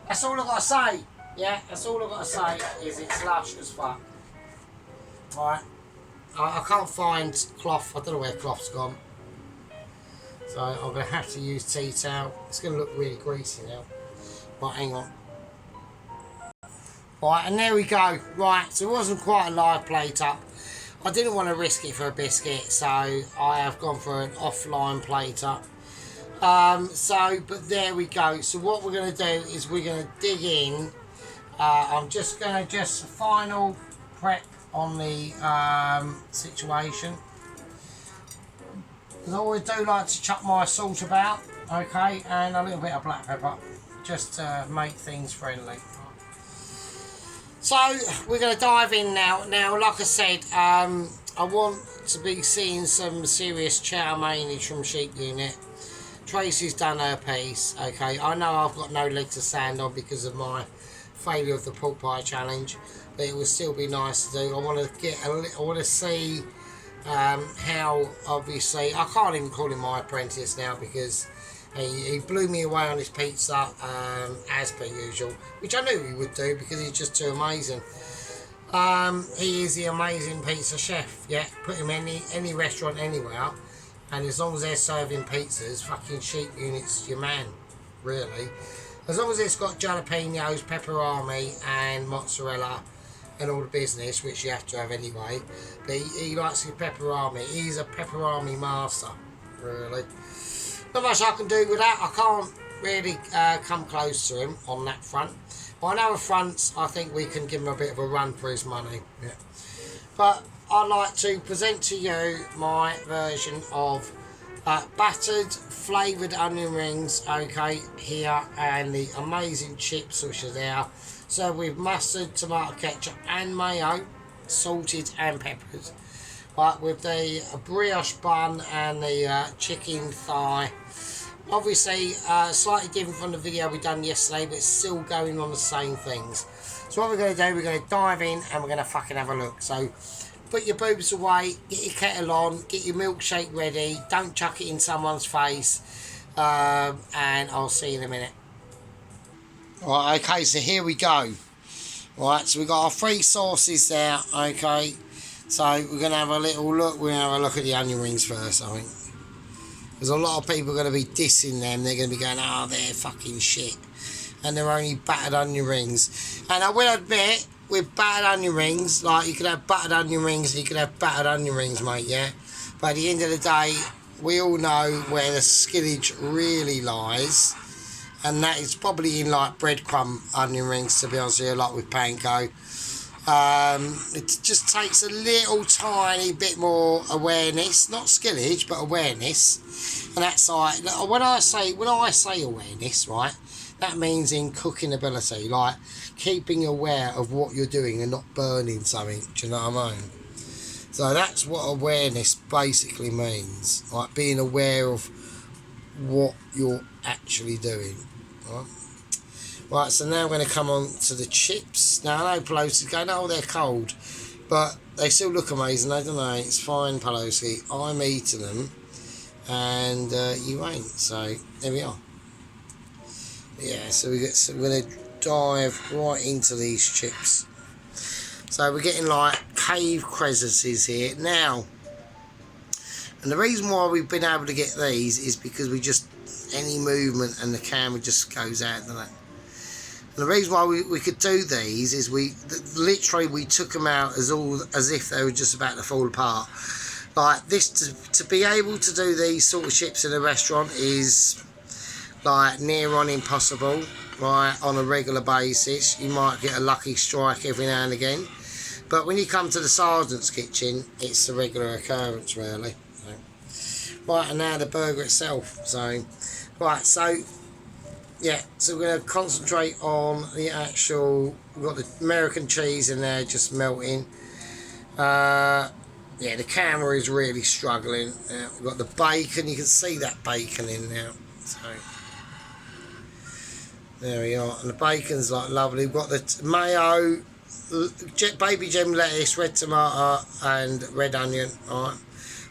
that's all I've got to say. Yeah, that's all I've got to say is it's lush as fuck. Alright. I can't find cloth. I don't know where cloth's gone. So I'm going to have to use tea towel. It's going to look really greasy now. Right, hang on. Right, and there we go. Right, so it wasn't quite a live plate up. I didn't want to risk it for a biscuit, so I have gone for an offline plate up. But there we go. So what we're going to do is we're going to dig in. I'm just going to final prep on the situation. Because I always do like to chuck my salt about, okay, and a little bit of black pepper, just to make things friendly. So we're going to dive in now. Now, like I said, I want to be seeing some serious chow mainage from Sheep Unit. Tracy's done her piece, okay. I know I've got no leg to stand on because of my failure of the pork pie challenge, but it would still be nice to do. I want to see how, obviously, I can't even call him my apprentice now because he blew me away on his pizza as per usual, which I knew he would do because he's just too amazing. He is the amazing pizza chef. Yeah, put him any restaurant anywhere, and as long as they're serving pizzas, fucking Sheep Unit's your man, really. As long as it's got jalapenos, pepperami and mozzarella and all the business, which you have to have anyway. But he likes his pepperami. He's a pepperami master, really. Not much I can do with that. I can't really come close to him on that front. But on other fronts, I think we can give him a bit of a run for his money. Yeah. But I'd like to present to you my version of battered flavoured onion rings, okay, here, and the amazing chips which are there. So with mustard, tomato ketchup and mayo, salted and peppered. But with the brioche bun and the chicken thigh. Obviously, slightly different from the video we done yesterday, but it's still going on the same things. So what we're going to do, we're going to dive in and we're going to fucking have a look. So put your boobs away, get your kettle on, get your milkshake ready, don't chuck it in someone's face, and I'll see you in a minute. Right, okay, so here we go. Right, so we've got our three sauces there, okay. So we're going to have a little look, we're going to have a look at the onion rings first, I think. Because a lot of people are going to be dissing them, they're going to be going, oh, they're fucking shit. And they're only battered onion rings. And I will admit, with battered onion rings, like you could have battered onion rings and you could have battered onion rings, mate, yeah? But at the end of the day, we all know where the skillage really lies. And that is probably in like breadcrumb onion rings, to be honest with you, like with panko. It just takes a little tiny bit more awareness, not skillage, but awareness. And that's like, when I say awareness, right, that means in cooking ability, like keeping aware of what you're doing and not burning something, do you know what I mean? So that's what awareness basically means, like being aware of what you're actually doing. Right, so now I'm going to come on to the chips. Now I know Pelosi's going, oh, they're cold, but they still look amazing, don't they? It's fine, Pelosi. I'm eating them, and you ain't. So there we are. Yeah, so we're going to dive right into these chips. So we're getting like cave crevices here now, and the reason why we've been able to get these is because we just any movement and the camera just goes out, doesn't it? And the reason why we could do these is we took them out as if they were just about to fall apart. Like this, to be able to do these sort of chips in a restaurant is like near on impossible, right, on a regular basis. You might get a lucky strike every now and again, But when you come to the sergeant's kitchen, it's a regular occurrence, really. Right, and now the burger itself. So, right, so yeah, so we're going to concentrate on the actual. We've got the American cheese in there just melting. Yeah, the camera is really struggling. We've got the bacon. You can see that bacon in now. So there we are, and the bacon's like lovely. We've got the mayo, baby gem lettuce, red tomato, and red onion. All right.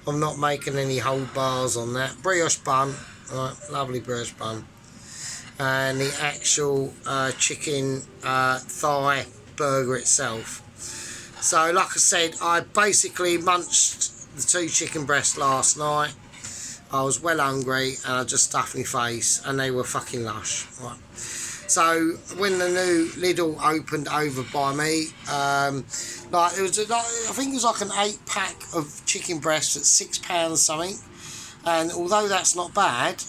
I'm not making any whole bars on that. Brioche bun, right, lovely brioche bun. And the actual chicken thigh burger itself. So, like I said, I basically munched the 2 chicken breasts last night. I was well hungry and I just stuffed my face and they were fucking lush. Right. So when the new Lidl opened over by me, like it was, I think it was like an 8-pack of chicken breasts at £6 something. And although that's not bad,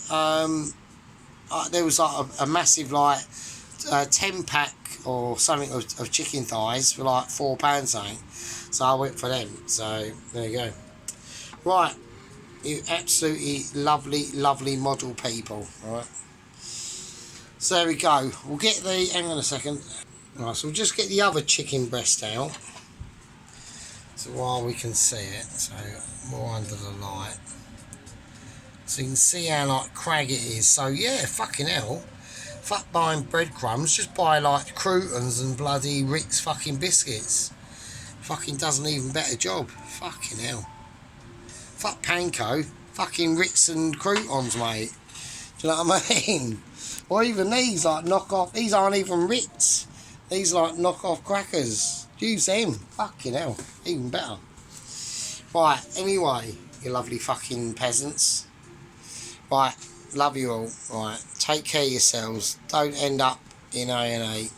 there was like a massive like 10-pack or something of chicken thighs for like £4 something. So I went for them. So there you go. Right, you absolutely lovely, lovely model people. All right. So there we go. We'll get the. Hang on a second. Right, so we'll just get the other chicken breast out. So while we can see it, so more under the light. So you can see how like craggy it is. So yeah, fucking hell. Fuck buying breadcrumbs, just buy like croutons and bloody Ritz fucking biscuits. Fucking does an even better job. Fucking hell. Fuck panko. Fucking Ritz and croutons, mate. Do you know what I mean? Or even these like knockoff. These aren't even Ritz. These are like knockoff crackers. Use them. Fucking hell. Even better. Right, anyway, you lovely fucking peasants. Right, love you all. Right, take care of yourselves. Don't end up in A&E.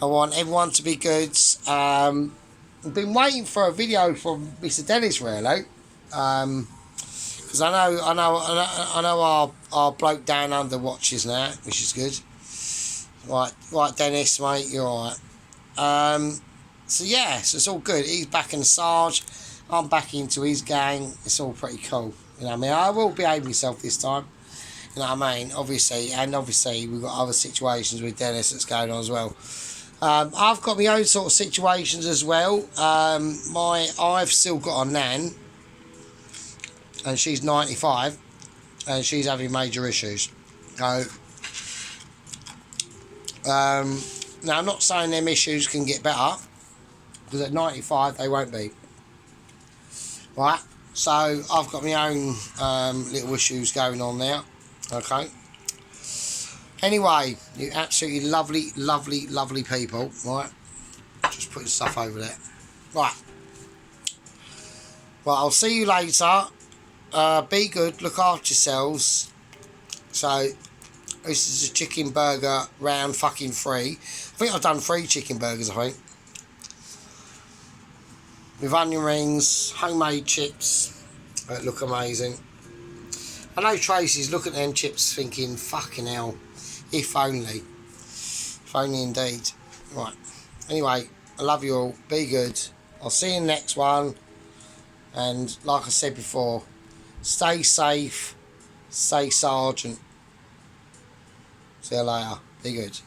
I want everyone to be good. I've been waiting for a video from Mr. Dennis, really. Because I know our bloke down under watches now, which is good. Right, Dennis, mate, you're alright. So yeah, so it's all good. He's back in the Sarge. I'm back into his gang. It's all pretty cool. You know what I mean? I will behave myself this time. You know what I mean? Obviously we've got other situations with Dennis that's going on as well. I've got my own sort of situations as well. I've still got a nan, and she's 95, and she's having major issues. So, now I'm not saying them issues can get better, because at 95 they won't be. Right, so I've got my own little issues going on now. Okay. Anyway, you absolutely lovely, lovely, lovely people. Right, just putting stuff over there. Right. Well, I'll see you later. Be good, look after yourselves. So, this is a chicken burger round fucking 3. I think I've done 3 chicken burgers, I think. With onion rings, homemade chips that look amazing. I know Tracy's looking at them chips thinking, fucking hell, if only. If only indeed. Right. Anyway, I love you all. Be good. I'll see you in the next one. And like I said before, stay safe. Stay Sergeant. See you later. Be good.